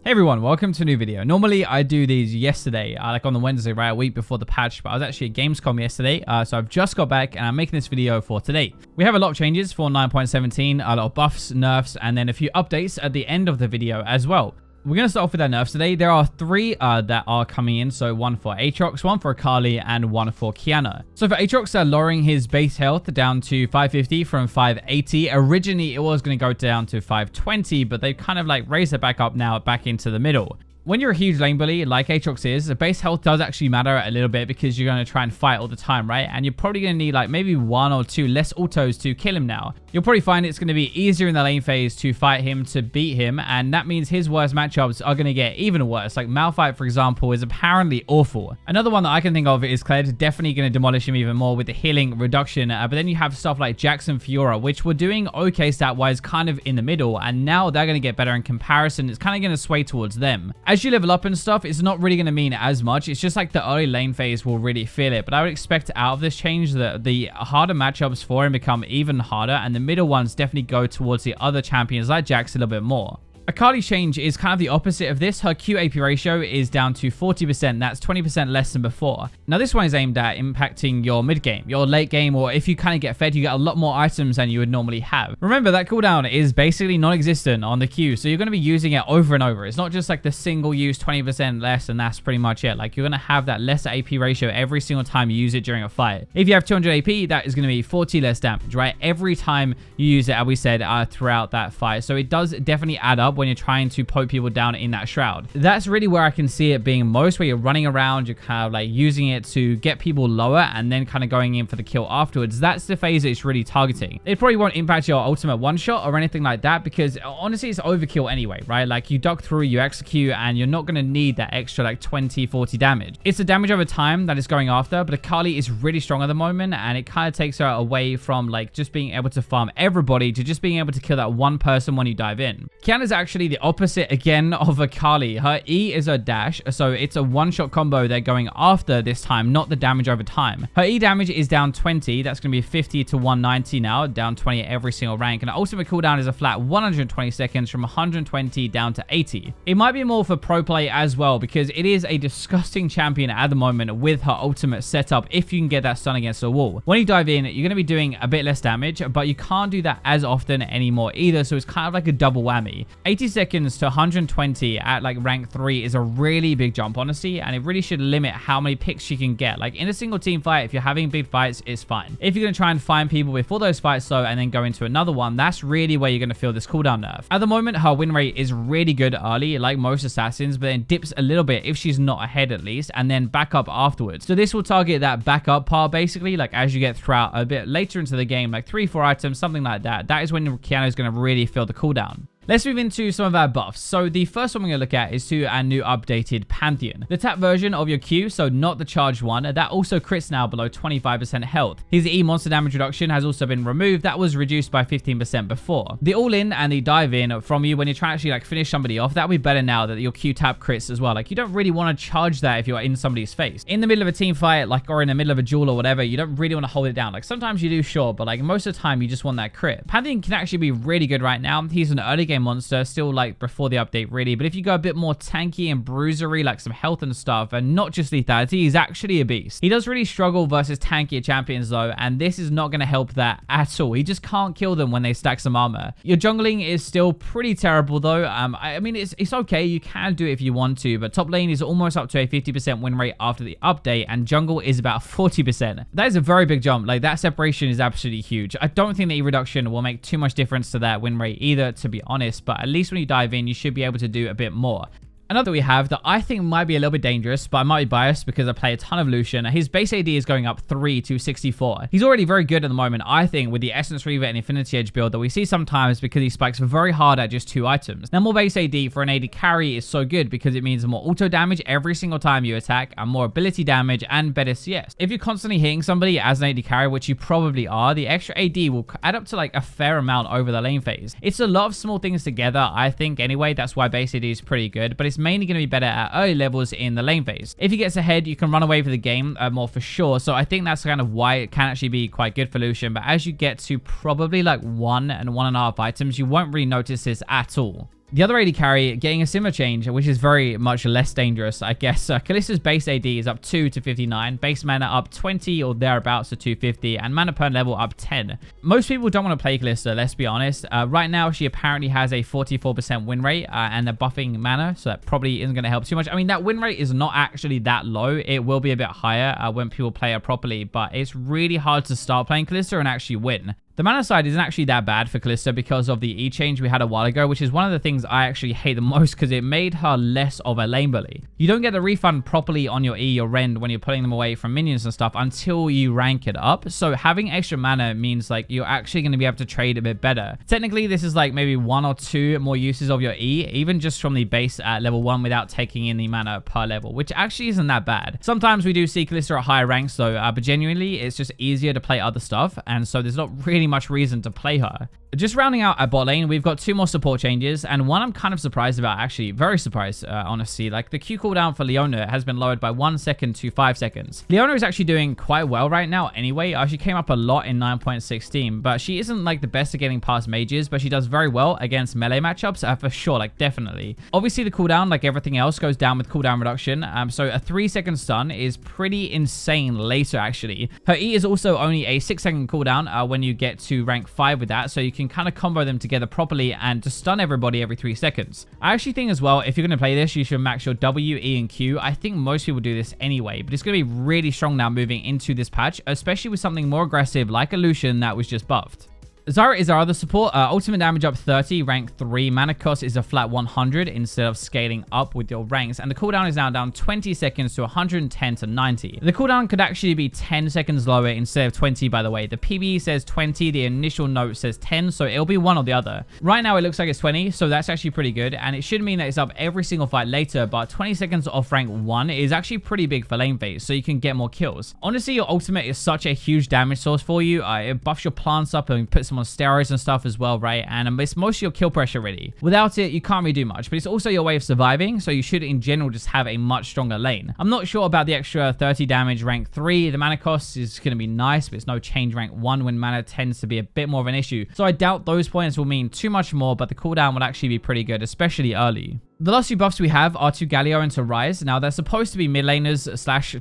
Hey everyone, welcome to a new video. Normally I do these yesterday, like on the Wednesday, right, a week before the patch, but I was actually at Gamescom yesterday, so I've just got back and I'm making this video for today. We have a lot of changes for 9.17, a lot of buffs, nerfs, and then a few updates at the end of the video as well. We're going to start off with our nerfs today. There are three that are coming in. So one for Aatrox, one for Kayle, and one for Qiyana. So for Aatrox, they're lowering his base health down to 550 from 580. Originally, it was going to go down to 520, but they've kind of like raised it back up now, back into the middle. When you're a huge lane bully like Aatrox is, the base health does actually matter a little bit because you're going to try and fight all the time, right? And you're probably going to need like maybe one or two less autos to kill him now. You'll probably find it's going to be easier in the lane phase to fight him, to beat him, and that means his worst matchups are going to get even worse. Like Malphite, for example, is apparently awful. Another one that I can think of is Kled, definitely going to demolish him even more with the healing reduction, but then you have stuff like Jax and Fiora, which were doing okay stat-wise, kind of in the middle, and now they're going to get better in comparison. It's kind of going to sway towards them. As you level up and stuff, it's not really going to mean as much. It's just like the early lane phase will really feel it, but I would expect out of this change that the harder matchups for him become even harder, and the middle ones definitely go towards the other champions like Jax a little bit more. Akali's change is kind of the opposite of this. Her QAP ratio is down to 40%. That's 20% less than before. Now, this one is aimed at impacting your mid game, your late game, or if you kind of get fed, you get a lot more items than you would normally have. Remember, that cooldown is basically non-existent on the Q, so you're going to be using it over and over. It's not just like the single use 20% less, and that's pretty much it. Like, you're going to have that lesser AP ratio every single time you use it during a fight. If you have 200 AP, that is going to be 40 less damage, right? Every time you use it, as we said, throughout that fight. So it does definitely add up when you're trying to poke people down in that shroud. That's really where I can see it being most, where you're running around, you're kind of like using it to get people lower and then kind of going in for the kill afterwards. That's the phase that it's really targeting. It probably won't impact your ultimate one shot or anything like that because honestly it's overkill anyway, right? Like you duck through, you execute, and you're not going to need that extra like 20-40 damage. It's the damage over time that it's going after, but Akali is really strong at the moment and it kind of takes her away from like just being able to farm everybody to just being able to kill that one person when you dive in. Qiyana is actually the opposite again of Akali. Her E is a dash, so it's a one-shot combo they're going after this time, not the damage over time. Her E damage is down 20. That's going to be 50 to 190 now, down 20 at every single rank. And her ultimate cooldown is a flat 120 seconds from 120 down to 80. It might be more for pro play as well because it is a disgusting champion at the moment with her ultimate setup if you can get that stun against the wall. When you dive in, you're going to be doing a bit less damage, but you can't do that as often anymore either, so it's kind of like a double whammy. 80 seconds to 120 at like rank 3 is a really big jump, honestly, and it really should limit how many picks you can get. Like in a single team fight, if you're having big fights, it's fine. If you're going to try and find people before those fights though and then go into another one, that's really where you're going to feel this cooldown nerf. At the moment, her win rate is really good early, like most assassins, but then dips a little bit if she's not ahead at least, and then back up afterwards. So this will target that backup part basically, like as you get throughout a bit later into the game, like 3-4 items, something like that. That is when Qiyana is going to really feel the cooldown. Let's move into some of our buffs. So the first one we're going to look at is to our new updated Pantheon. The tap version of your Q, so not the charged one, that also crits now below 25% health. His E monster damage reduction has also been removed. That was reduced by 15% before. The all-in and the dive-in from you when you're trying to actually like finish somebody off, that'll be better now that your Q tap crits as well. Like you don't really want to charge that if you're in somebody's face. In the middle of a team fight, like or in the middle of a duel or whatever, you don't really want to hold it down. Like sometimes you do, sure, but like most of the time you just want that crit. Pantheon can actually be really good right now. He's an early game monster, still like before the update really, but if you go a bit more tanky and bruisery, like some health and stuff, and not just lethality, he's actually a beast. He does really struggle versus tankier champions though, and this is not going to help that at all. He just can't kill them when they stack some armor. Your jungling is still pretty terrible though. I mean, it's okay, you can do it if you want to, but top lane is almost up to a 50% win rate after the update, and jungle is about 40%. That is a very big jump. Like that separation is absolutely huge. I don't think the E reduction will make too much difference to that win rate either, to be honest, but at least when you dive in, you should be able to do a bit more. Another we have that I think might be a little bit dangerous, but I might be biased because I play a ton of Lucian. His base AD is going up 3 to 64. He's already very good at the moment, I think, with the Essence Reaver and Infinity Edge build that we see sometimes because he spikes very hard at just 2 items. Now, more base AD for an AD carry is so good because it means more auto damage every single time you attack and more ability damage and better CS. If you're constantly hitting somebody as an AD carry, which you probably are, the extra AD will add up to like a fair amount over the lane phase. It's a lot of small things together, I think, anyway. That's why base AD is pretty good, but it's it's mainly going to be better at early levels in the lane phase. If he gets ahead, you can run away for the game more for sure. So I think that's kind of why it can actually be quite good for Lucian. But as you get to probably like 1 and 1.5 items, you won't really notice this at all. The other AD carry getting a similar change, which is very much less dangerous, I guess. Kalista's base AD is up 2 to 59, base mana up 20 or thereabouts to 250, and mana per level up 10. Most people don't want to play Kalista, let's be honest. Right now, she apparently has a 44% win rate and a buffing mana, so that probably isn't going to help too much. I mean, that win rate is not actually that low. It will be a bit higher when people play her properly, but it's really hard to start playing Kalista and actually win. The mana side isn't actually that bad for Kalista because of the E change we had a while ago, which is one of the things I actually hate the most because it made her less of a lane bully. You don't get the refund properly on your E or Rend when you're putting them away from minions and stuff until you rank it up. So having extra mana means like you're actually going to be able to trade a bit better. Technically, this is like maybe 1 or 2 more uses of your E, even just from the base at level 1 without taking in the mana per level, which actually isn't that bad. Sometimes we do see Kalista at higher ranks though, but genuinely it's just easier to play other stuff, and so there's not really much reason to play her. Just rounding out at bot lane, we've got 2 more support changes, and one I'm kind of surprised about, actually. Very surprised, honestly. Like, the Q cooldown for Leona has been lowered by 1 second to 5 seconds. Leona is actually doing quite well right now anyway. She came up a lot in 9.16, but she isn't, like, the best at getting past mages, but she does very well against melee matchups, for sure, like, definitely. Obviously, the cooldown, like everything else, goes down with cooldown reduction, so a 3-second stun is pretty insane later, actually. Her E is also only a 6-second cooldown when you get to rank 5 with that, so you can kind of combo them together properly and just stun everybody every 3 seconds. I actually think as well, if you're going to play this, you should max your W, E, and Q. I think most people do this anyway, but it's going to be really strong now moving into this patch, especially with something more aggressive like a Lucian that was just buffed. Zyra is our other support. Ultimate damage up 30, rank 3. Mana cost is a flat 100 instead of scaling up with your ranks. And the cooldown is now down 20 seconds to 110 to 90. The cooldown could actually be 10 seconds lower instead of 20, by the way. The PB says 20, the initial note says 10, so it'll be one or the other. Right now, it looks like it's 20, so that's actually pretty good. And it should mean that it's up every single fight later, but 20 seconds off rank 1 is actually pretty big for lane phase, so you can get more kills. Honestly, your ultimate is such a huge damage source for you. It buffs your plants up and puts them on steroids and stuff as well, right? And it's most of your kill pressure really. Without it, you can't really do much, but it's also your way of surviving, so you should in general just have a much stronger lane. I'm not sure about the extra 30 damage rank 3. The mana cost is going to be nice, but it's no change rank 1 when mana tends to be a bit more of an issue. So I doubt those points will mean too much more, but the cooldown will actually be pretty good, especially early. The last 2 buffs we have are to Galio and to Ryze. Now, they're supposed to be mid laners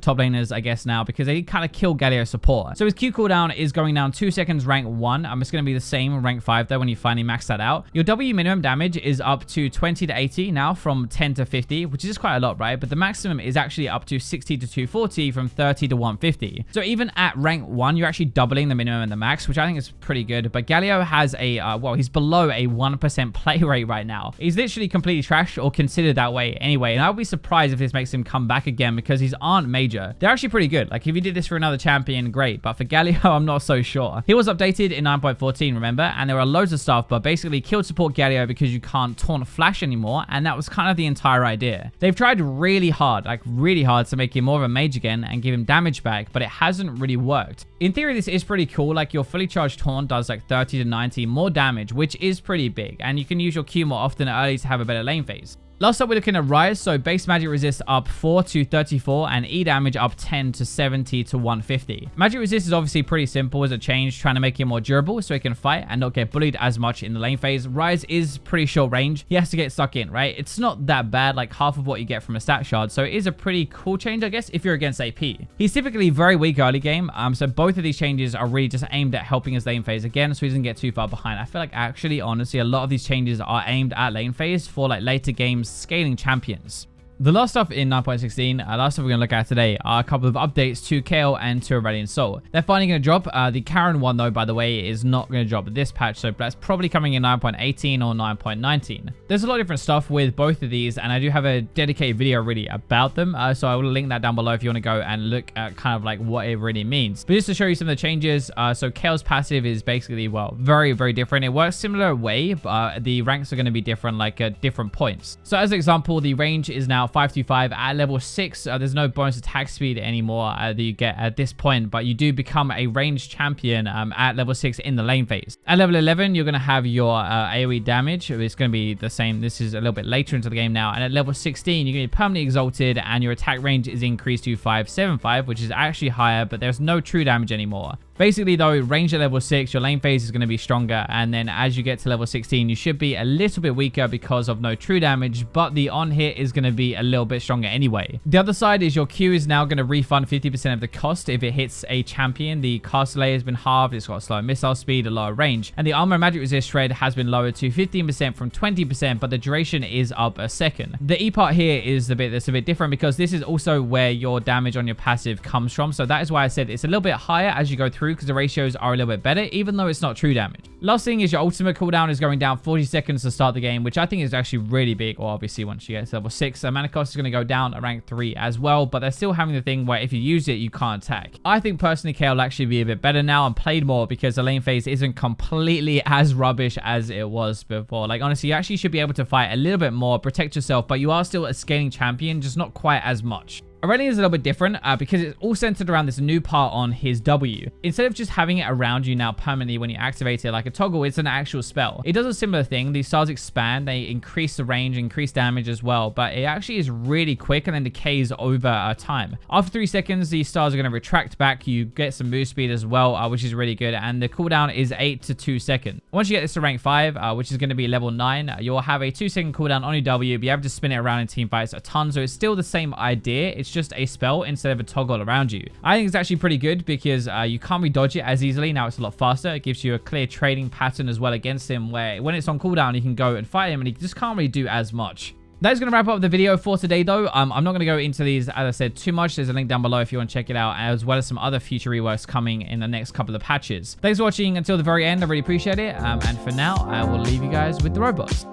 / top laners, I guess now, because they kind of kill Galio support. So his Q cooldown is going down 2 seconds rank 1. It's going to be the same rank 5 though when you finally max that out. Your W minimum damage is up to 20 to 80 now from 10 to 50, which is quite a lot, right? But the maximum is actually up to 60 to 240 from 30 to 150. So even at rank 1, you're actually doubling the minimum and the max, which I think is pretty good. But Galio has a, well, he's below a 1% play rate right now. He's literally completely trash, or considered that way anyway, and I would be surprised if this makes him come back again because his aren't major. They're actually pretty good. Like, if you did this for another champion, great, but for Galio, I'm not so sure. He was updated in 9.14, remember, and there are loads of stuff, but basically killed support Galio because you can't taunt flash anymore, and that was kind of the entire idea. They've tried really hard, like really hard, to make him more of a mage again and give him damage back, but it hasn't really worked. In theory, this is pretty cool. Like, your fully charged taunt does like 30 to 90 more damage, which is pretty big, and you can use your Q more often early to have a better lane phase. Last up, we're looking at Ryze. So base magic resist up 4 to 34 and E damage up 10 to 70 to 150. Magic resist is obviously pretty simple as a change, trying to make him more durable so he can fight and not get bullied as much in the lane phase. Ryze is pretty short range. He has to get stuck in, right? It's not that bad, like half of what you get from a stat shard. So it is a pretty cool change, I guess, if you're against AP. He's typically very weak early game. So both of these changes are really just aimed at helping his lane phase again, so he doesn't get too far behind. I feel like actually, honestly, a lot of these changes are aimed at lane phase for like later games scaling champions. The last stuff in 9.16, last stuff we're going to look at today are a couple of updates to Kayle and to ASol. They're finally going to drop. The Karen one, though, by the way, is not going to drop this patch, so that's probably coming in 9.18 or 9.19. There's a lot of different stuff with both of these, and I do have a dedicated video really about them, so I will link that down below if you want to go and look at kind of like what it really means. But just to show you some of the changes, so Kayle's passive is basically, well, very, very different. It works similar way, but the ranks are going to be different, like at different points. So as an example, the range is now 525 at level 6. There's no bonus attack speed anymore that you get at this point, but you do become a ranged champion at level 6 in the lane phase. At level 11, you're going to have your AoE damage. It's going to be the same. This is a little bit later into the game now. And at level 16, you're going to be permanently exalted, and your attack range is increased to 575, which is actually higher, but there's no true damage anymore. Basically though, range at level 6, your lane phase is going to be stronger, and then as you get to level 16, you should be a little bit weaker because of no true damage, but the on hit is going to be a little bit stronger anyway. The other side is your Q is now going to refund 50% of the cost if it hits a champion. The cast delay has been halved, it's got a slower missile speed, a lower range, and the armor and magic resist shred has been lowered to 15% from 20%, but the duration is up a second. The E part here is the bit that's a bit different because this is also where your damage on your passive comes from, so that is why I said it's a little bit higher as you go through because the ratios are a little bit better, even though it's not true damage. Last thing is your ultimate cooldown is going down 40 seconds to start the game, which I think is actually really big. Or obviously once you get to level 6, mana cost is going to go down at rank 3 as well, but they're still having the thing where if you use it, you can't attack. I think personally Kayle will actually be a bit better now and played more because the lane phase isn't completely as rubbish as it was before. Like honestly, you actually should be able to fight a little bit more, protect yourself, but you are still a scaling champion, just not quite as much. Aurelion is a little bit different because it's all centered around this new part on his W. Instead of just having it around you now permanently when you activate it like a toggle, it's an actual spell. It does a similar thing. These stars expand, they increase the range, increase damage as well, but it actually is really quick and then decays over time. After 3 seconds, these stars are going to retract back. You get some move speed as well, which is really good, and the cooldown is 8 to 2 seconds. Once you get this to rank 5, which is going to be level 9, you'll have a 2-second cooldown on your W, be able to spin it around in team fights a ton, so it's still the same idea. It's just a spell instead of a toggle around you. I think it's actually pretty good because you can't re-dodge it as easily. Now it's a lot faster. It gives you a clear trading pattern as well against him, where when it's on cooldown, you can go and fight him and he just can't really do as much. That is going to wrap up the video for today, though. I'm not going to go into these, as I said, too much. There's a link down below if you want to check it out, as well as some other future reworks coming in the next couple of patches. Thanks for watching until the very end. I really appreciate it. And for now, I will leave you guys with the robots.